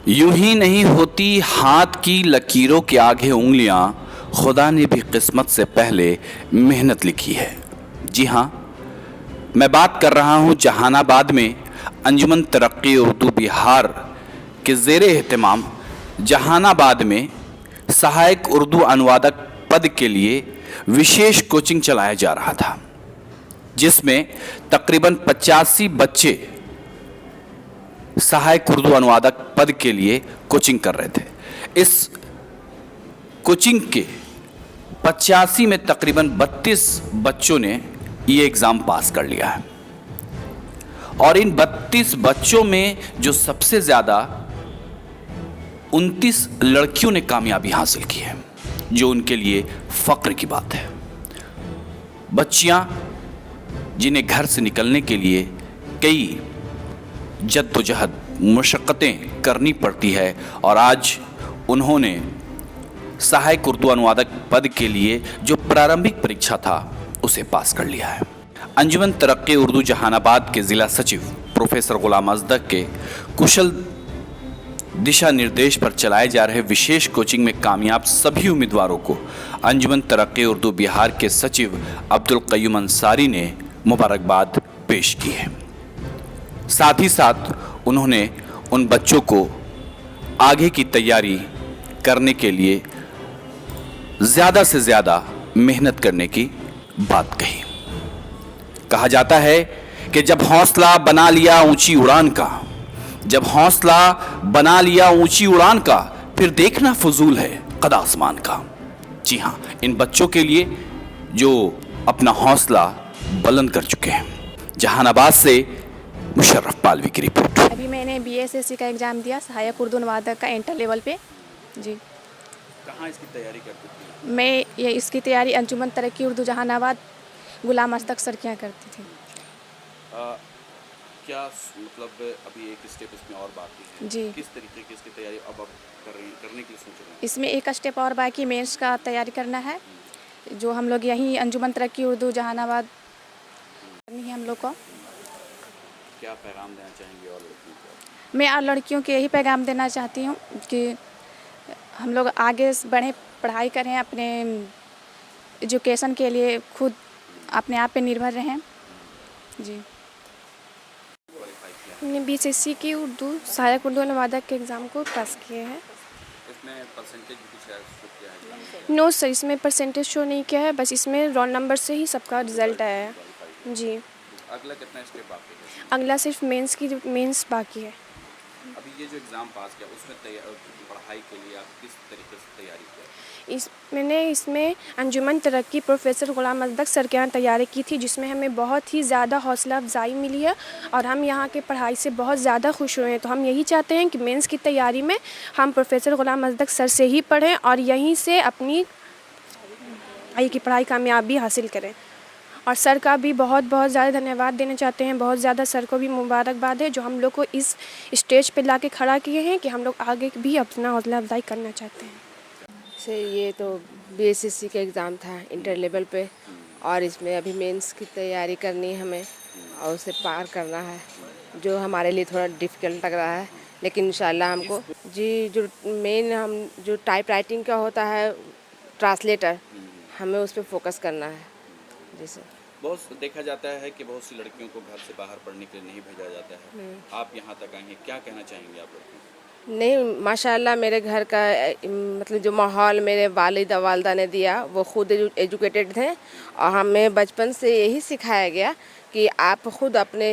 यूं ही नहीं होती हाथ की लकीरों के आगे उंगलियां, खुदा ने भी किस्मत से पहले मेहनत लिखी है। जी हाँ, मैं बात कर रहा हूं जहानाबाद में अंजुमन तरक्की उर्दू बिहार के ज़ेरे एहतमाम जहानाबाद में सहायक उर्दू अनुवादक पद के लिए विशेष कोचिंग चलाया जा रहा था, जिसमें तकरीबन 85 बच्चे सहायक उर्दू अनुवादक पद के लिए कोचिंग कर रहे थे। इस कोचिंग के 85 में तकरीबन 32 बच्चों ने ये एग्ज़ाम पास कर लिया है और इन 32 बच्चों में जो सबसे ज़्यादा 29 लड़कियों ने कामयाबी हासिल की है, जो उनके लिए फ़ख्र की बात है। बच्चियां जिन्हें घर से निकलने के लिए कई जद्दोजहद मशक्क़तें करनी पड़ती है और आज उन्होंने सहायक उर्दू अनुवादक पद के लिए जो प्रारंभिक परीक्षा था उसे पास कर लिया है। अंजुमन तरक्की उर्दू जहानाबाद के ज़िला सचिव प्रोफेसर गुलाम अज़दक के कुशल दिशा निर्देश पर चलाए जा रहे विशेष कोचिंग में कामयाब सभी उम्मीदवारों को अंजुमन तरक्की उर्दू बिहार के सचिव अब्दुल क़य्यूम अंसारी ने मुबारकबाद पेश की है। साथ ही साथ उन्होंने उन बच्चों को आगे की तैयारी करने के लिए ज़्यादा से ज़्यादा मेहनत करने की बात कही। कहा जाता है कि जब हौसला बना लिया ऊंची उड़ान का, जब हौसला बना लिया ऊंची उड़ान का, फिर देखना फजूल है कद आसमान का। जी हाँ, इन बच्चों के लिए जो अपना हौसला बुलंद कर चुके हैं। जहानाबाद से मुशर्रफ पालवी की रिपोर्ट। अभी मैंने बीएसएससी का एग्ज़ाम दिया, सहायक उर्दू अनुवादक का इंटर लेवल पे। जी, कहाँ इसकी तैयारी करती थी? मैं ये इसकी तैयारी अंजुमन तरक्की उर्दू जहानाबाद गुलाम अज़दक सर क्या करती थी। क्या मतलब अभी एक स्टेप इसमें और बाकी है? जी, किस तरीके की इसकी तैयारी अब करने के लिए सोच रहे हैं? इसमें एक स्टेप और बाकी, मेंस का तैयारी करना है, जो हम लोग यहीं अंजुमन तरक्की उर्दू जहानाबाद करनी है हम लोग को। क्या पैगाम देना चाहेंगे और लड़कियों को? मैं और लड़कियों को यही पैगाम देना चाहती हूँ कि हम लोग आगे बढ़ें, पढ़ाई करें, अपने एजुकेशन के लिए खुद अपने आप पे निर्भर रहें। जी, हमने बीएसएससी की उर्दू सहायक उर्दू अनुवादक के एग्ज़ाम को पास किए हैं। इसमें परसेंटेज भी कुछ शो किया है? नो सर, इसमें परसेंटेज शो नहीं किया है, बस इसमें रोल नंबर से ही सबका रिजल्ट आया है। जी, अगला कितना स्टेप बाकी है? अगला सिर्फ मेंस बाकी है। अभी ये जो एग्ज़ाम पास किया उसमें पढ़ाई के लिए आप किस तरीके से तैयारी किया? मैंने इसमें अंजुमन तरक्की प्रोफेसर गुलाम अज़दक सर के यहाँ तैयारी की थी, जिसमें हमें बहुत ही ज़्यादा हौसला अफजाई मिली है और हम यहाँ के पढ़ाई से बहुत ज़्यादा खुश हुए हैं। तो हम यही चाहते हैं कि मेंस की तैयारी में हम प्रोफेसर गुलाम अज़दक सर से ही पढ़ें और यहीं से अपनी आगे की पढ़ाई कामयाबी हासिल करें। और सर का भी बहुत बहुत ज़्यादा धन्यवाद देना चाहते हैं, बहुत ज़्यादा सर को भी मुबारकबाद है जो हम लोग को इस स्टेज पे लाके खड़ा किए हैं कि हम लोग आगे भी अपना हौसला अफजाई करना चाहते हैं। से ये तो बीएसएससी का एग्ज़ाम था इंटर लेवल पे और इसमें अभी मेंस की तैयारी करनी है हमें और उसे पार करना है, जो हमारे लिए थोड़ा डिफ़िकल्ट लग रहा है, लेकिन इंशाल्लाह हमको जी जो मेन हम जो टाइप राइटिंग का होता है ट्रांसलेटर, हमें उस पर फोकस करना है। जैसे बहुत देखा जाता है कि बहुत सी लड़कियों को घर से बाहर पढ़ने के लिए नहीं भेजा जाता है, आप यहाँ तक आएंगे, क्या कहना चाहेंगे आप लोग? नहीं, माशाल्लाह मेरे घर का मतलब जो माहौल मेरे वालिदा ने दिया वो खुद एजुकेटेड थे और हमें बचपन से यही सिखाया गया कि आप खुद अपने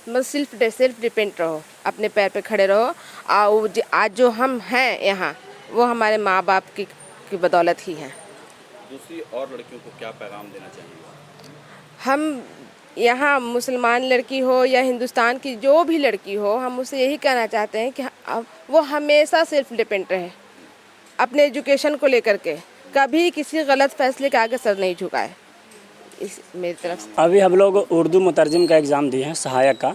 मतलब सेल्फ डिपेंड रहो, अपने पैर पे खड़े रहो और आज जो हम हैं यहाँ वो हमारे माँ बाप की बदौलत ही हैं। दूसरी और लड़कियों को क्या पैगाम देना चाहेंगे? हम यहाँ मुसलमान लड़की हो या हिंदुस्तान की जो भी लड़की हो, हम उसे यही कहना चाहते हैं कि वो हमेशा सेल्फ डिपेंड रहे अपने एजुकेशन को लेकर के, कभी किसी गलत फैसले के आगे सर नहीं झुकाए। इस मेरी तरफ से अभी हम लोग उर्दू मुतरजम का एग्ज़ाम दिए हैं सहायक का,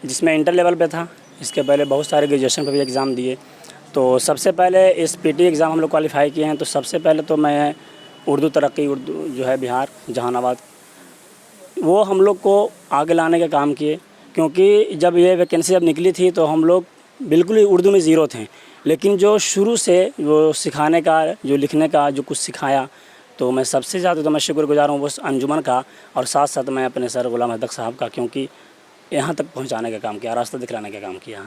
जिसमें इंटर लेवल पे था। इसके पहले बहुत सारे ग्रेजुएशन पे भी एग्ज़ाम दिए। तो सबसे पहले इस पीटी एग्ज़ाम हम लोग क्वालिफाई किए हैं। तो सबसे पहले तो मैं उर्दू तरक्की उर्दू जो है बिहार जहानाबाद, वो हम लोग को आगे लाने का काम किए, क्योंकि जब ये वैकेंसी अब निकली थी तो हम लोग बिल्कुल ही उर्दू में ज़ीरो थे लेकिन जो शुरू से वो सिखाने का, जो लिखने का जो कुछ सिखाया, तो मैं सबसे ज़्यादा तो मैं शुक्रगुजार हूँ उस अंजुमन का, और साथ साथ मैं अपने सर गुलाम अहमद साहब का, क्योंकि यहाँ तक पहुँचाने का काम किया, रास्ता दिखलाने का काम किया।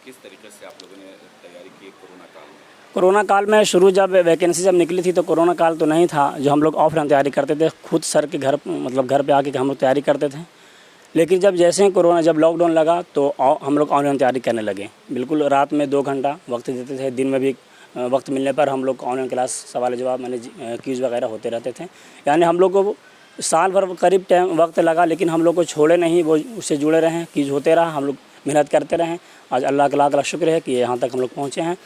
किस तरीके से आप लोगों ने तैयारी की कोरोना काल में? कोरोना काल में शुरू जब वैकेंसी जब निकली थी तो कोरोना काल तो नहीं था, जो हम लोग ऑफलाइन तैयारी करते थे, खुद सर के घर मतलब घर पे आके हम लोग तैयारी करते थे। लेकिन जब जैसे ही कोरोना जब लॉकडाउन लगा तो हम लोग ऑनलाइन तैयारी करने लगे। बिल्कुल रात में 2 घंटा वक्त देते थे, दिन में भी वक्त मिलने पर हम लोग ऑनलाइन क्लास, सवाल जवाब, मैंने क्विज़ वगैरह होते रहते थे। यानी हम लोग को साल भर करीब टाइम वक्त लगा, लेकिन हम लोग को छोड़े नहीं, वो उससे जुड़े रहें, क्विज़ होते रहा, हम लोग मेहनत करते रहें। आज अल्लाह का लाख लाख शुक्र है कि यहाँ तक हम लोग पहुँचे हैं।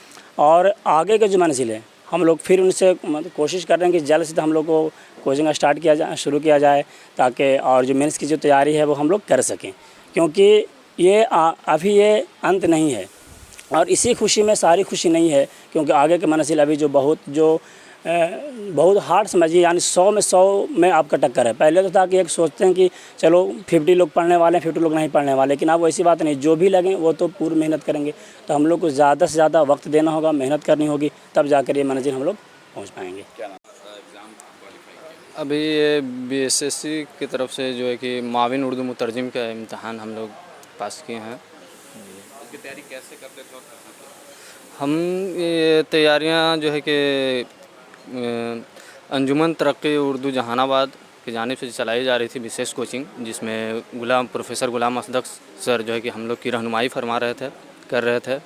और आगे के जो मंजिल है हम लोग फिर उनसे मतलब कोशिश कर रहे हैं कि जल्द से हम लोग को कोचिंग स्टार्ट किया जाए, शुरू किया जाए, ताकि और जो मेंस की जो तैयारी है वो हम लोग कर सकें, क्योंकि ये अभी ये अंत नहीं है। और इसी खुशी में सारी खुशी नहीं है, क्योंकि आगे के मंजिल अभी जो बहुत हार्ड समझिए, यानी 100 में 100 में आपका टक्कर है। पहले तो था कि एक सोचते हैं कि चलो 50 लोग पढ़ने वाले हैं, 50 लोग नहीं पढ़ने वाले, लेकिन अब वैसी बात नहीं, जो भी लगें वो तो पूरी मेहनत करेंगे। तो हम लोग को ज़्यादा से ज़्यादा वक्त देना होगा, मेहनत करनी होगी, तब जाकर ये मंजिल हम लोग पहुँच पाएंगे। अभी ये बीएसएससी की तरफ से जो है कि माविन उर्दू मुतरजिम का इम्तहान हम लोग पास किए हैं। इसकी तैयारी कैसे करते थे और कहाँ पे? हम ये तैयारियां जो है कि अंजुमन तरक्की उर्दू जहानाबाद की जानिब से चलाई जा रही थी विशेष कोचिंग, जिसमें प्रोफेसर गुलाम असदक सर जो है कि हम लोग की रहनुमाई फरमा रहे थे, कर रहे थे।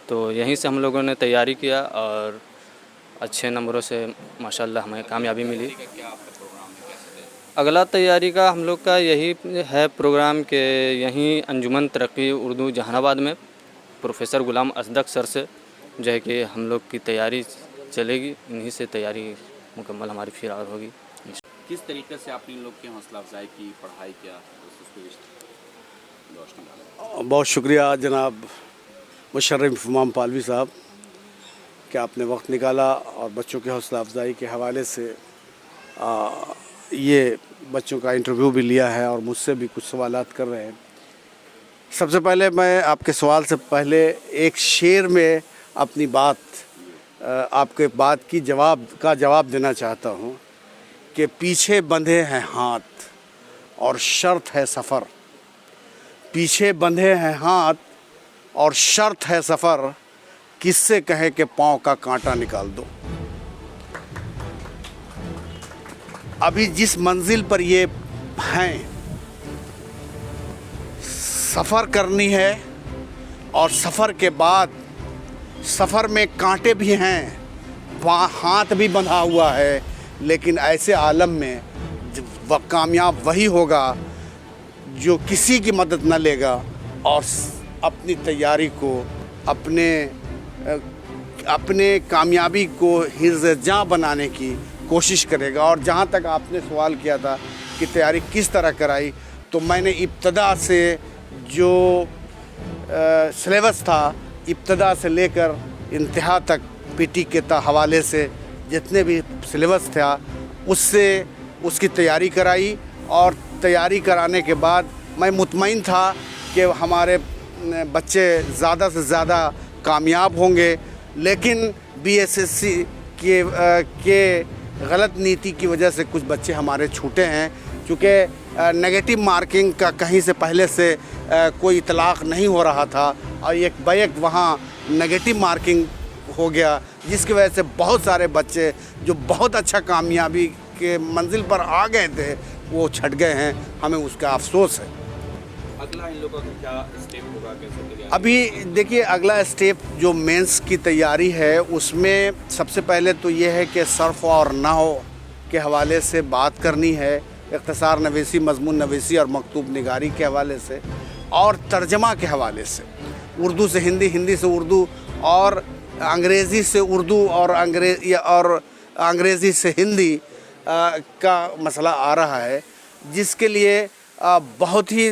तो यहीं से हम लोगों ने तैयारी किया और अच्छे नंबरों से माशाल्लाह हमें कामयाबी मिली। अगला तैयारी का हम लोग का यही है प्रोग्राम के यहीं अंजुमन तरक्की उर्दू जहानाबाद में प्रोफेसर गुलाम असदक सर से जो है कि हम लोग की तैयारी चलेगी, इन्हीं से तैयारी मुकम्मल हमारी फिर और होगी। किस तरीके से आपने इन लोग की हौसला अफजाई की, पढ़ाई किया, उसको रोशनी डाला? बहुत शुक्रिया जनाब मुशर्रफ इमाम पालवी साहब कि आपने वक्त निकाला और बच्चों की हौसला अफजाई के हवाले से ये बच्चों का इंटरव्यू भी लिया है और मुझसे भी कुछ सवालात कर रहे हैं। सबसे पहले मैं आपके सवाल से पहले एक शेर में अपनी बात, आपके बात की जवाब देना चाहता हूँ कि पीछे बंधे हैं हाथ और शर्त है सफ़र। पीछे बंधे हैं हाथ और शर्त है सफ़र, किससे कहे कि पाँव का कांटा निकाल दो। अभी जिस मंजिल पर ये हैं, सफ़र करनी है और सफ़र के बाद सफ़र में कांटे भी हैं, हाथ भी बंधा हुआ है, लेकिन ऐसे आलम में कामयाब वही होगा जो किसी की मदद न लेगा और अपनी तैयारी को, अपने कामयाबी को हिर्ज़-ए-जाँ बनाने की कोशिश करेगा। और जहाँ तक आपने सवाल किया था कि तैयारी किस तरह कराई, तो मैंने इब्तदा से जो सिलेबस था, इब्तदा से लेकर इंतहा तक पीटी के हवाले से जितने भी सिलेबस था उसकी तैयारी कराई। और तैयारी कराने के बाद मैं मुतमईन था कि हमारे बच्चे ज़्यादा से ज़्यादा कामयाब होंगे। लेकिन बीएसएससी के गलत नीति की वजह से कुछ बच्चे हमारे छूटे हैं, क्योंकि नेगेटिव मार्किंग का कहीं से पहले से कोई इतलाक़ नहीं हो रहा था और एक बैक वहाँ नेगेटिव मार्किंग हो गया, जिसकी वजह से बहुत सारे बच्चे जो बहुत अच्छा कामयाबी के मंजिल पर आ गए थे वो छट गए हैं। हमें उसका अफसोस है। अगला इन लोगों का क्या स्टेप होगा, कैसे तैयारी? अभी देखिए, अगला स्टेप जो मेंस की तैयारी है उसमें सबसे पहले तो ये है कि सर्फ और नहव के हवाले से बात करनी है, इख्तिसार नवीसी, मजमून नवीसी और मकतूब निगारी के हवाले से, और तर्जमा के हवाले से, उर्दू से हिंदी, हिंदी से उर्दू और अंग्रेज़ी से उर्दू और अंग्रेज़ी से हिंदी का मसला आ रहा है, जिसके लिए बहुत ही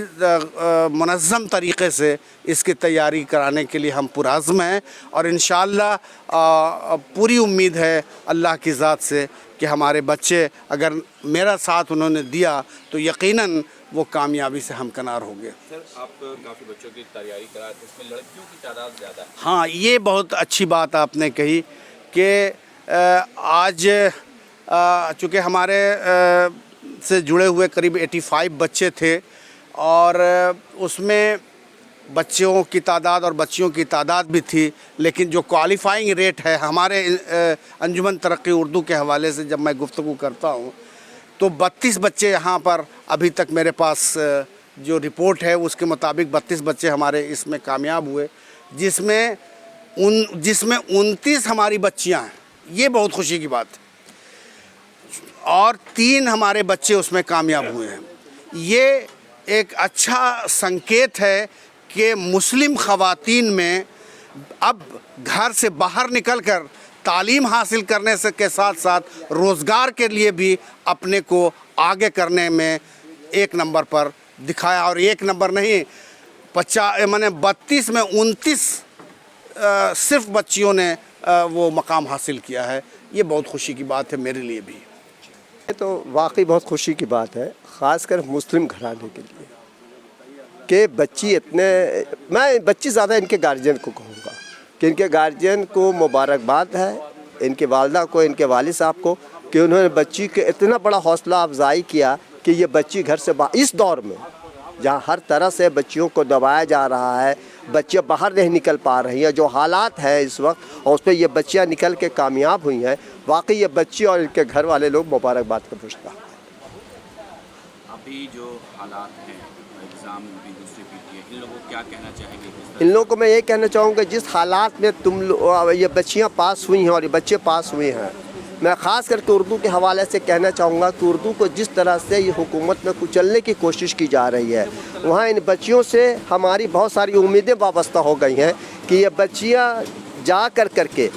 मुनज़्ज़म तरीक़े से इसकी तैयारी कराने के लिए हम पुरअज़्म हैं। और इंशाअल्लाह पूरी उम्मीद है अल्लाह की ज़ात से कि हमारे बच्चे, अगर मेरा साथ उन्होंने दिया तो यकीनन वो कामयाबी से हमकिनार होंगे। सर आप काफ़ी बच्चों की तैयारी करा तो उसमें लड़कियों की तादाद ज़्यादा है। हाँ, ये बहुत अच्छी बात आपने कही कि आज चूँकि हमारे से जुड़े हुए करीब 85 बच्चे थे और उसमें बच्चों की तादाद और बच्चियों की तादाद भी थी, लेकिन जो क्वालिफाइंग रेट है हमारे अंजुमन तरक्की उर्दू के हवाले से जब मैं गुफ्तगू करता हूँ तो 32 बच्चे यहाँ पर अभी तक मेरे पास जो रिपोर्ट है उसके मुताबिक 32 बच्चे हमारे इसमें कामयाब हुए, जिसमें 29 हमारी बच्चियाँ हैं। ये बहुत खुशी की बात है और 3 हमारे बच्चे उसमें कामयाब हुए हैं। ये एक अच्छा संकेत है कि मुस्लिम ख़वातीन में अब घर से बाहर निकलकर तालीम हासिल करने से के साथ साथ रोज़गार के लिए भी अपने को आगे करने में 1 नंबर पर दिखाया। और 1 नंबर नहीं, 32 में 29 सिर्फ बच्चियों ने वो मकाम हासिल किया है। ये बहुत खुशी की बात है मेरे लिए भी। ये तो वाकई बहुत खुशी की बात है, ख़ासकर मुस्लिम घराने के लिए कि मैं बच्ची ज़्यादा इनके गार्जियन को कहूँगा कि इनके गार्जियन को मुबारकबाद है, इनके वालदा को, इनके वालिद साहब को, कि उन्होंने बच्ची के इतना बड़ा हौसला अफजाई किया कि ये बच्ची घर से इस दौर में जहाँ हर तरह से बच्चियों को दबाया जा रहा है, बच्चियाँ बाहर नहीं निकल पा रही हैं, जो हालात हैं इस वक्त, और उस पर ये बच्चियाँ निकल के कामयाब हुई हैं। वाकई ये बच्ची और इनके घर वाले लोग मुबारकबाद का पुष्टा। अभी जो हालात हैं, एग्ज़ाम भी दूसरी पीटी है, इन लोगों को क्या कहना चाहेंगे? इन लोगों को मैं ये कहना चाहूँगा जिस हालात में ये बच्चियाँ पास हुई हैं और ये बच्चे पास हुए हैं, मैं ख़ास करके उर्दू के हवाले से कहना चाहूँगा कि उर्दू को जिस तरह से ये हुकूमत में कुचलने की कोशिश की जा रही है, वहाँ इन बच्चियों से हमारी बहुत सारी उम्मीदें वाबस्ता हो गई हैं कि ये बच्चियाँ जा करके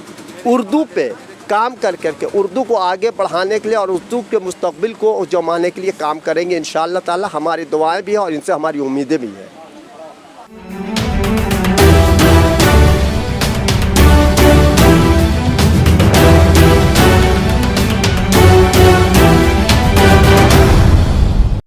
उर्दू पे काम करके उर्दू को आगे बढ़ाने के लिए और उर्दू के मुस्तक़बिल को जमाने के लिए काम करेंगे। इंशाअल्लाह ताला हमारी दुआएं भी हैं और इनसे हमारी उम्मीदें भी हैं।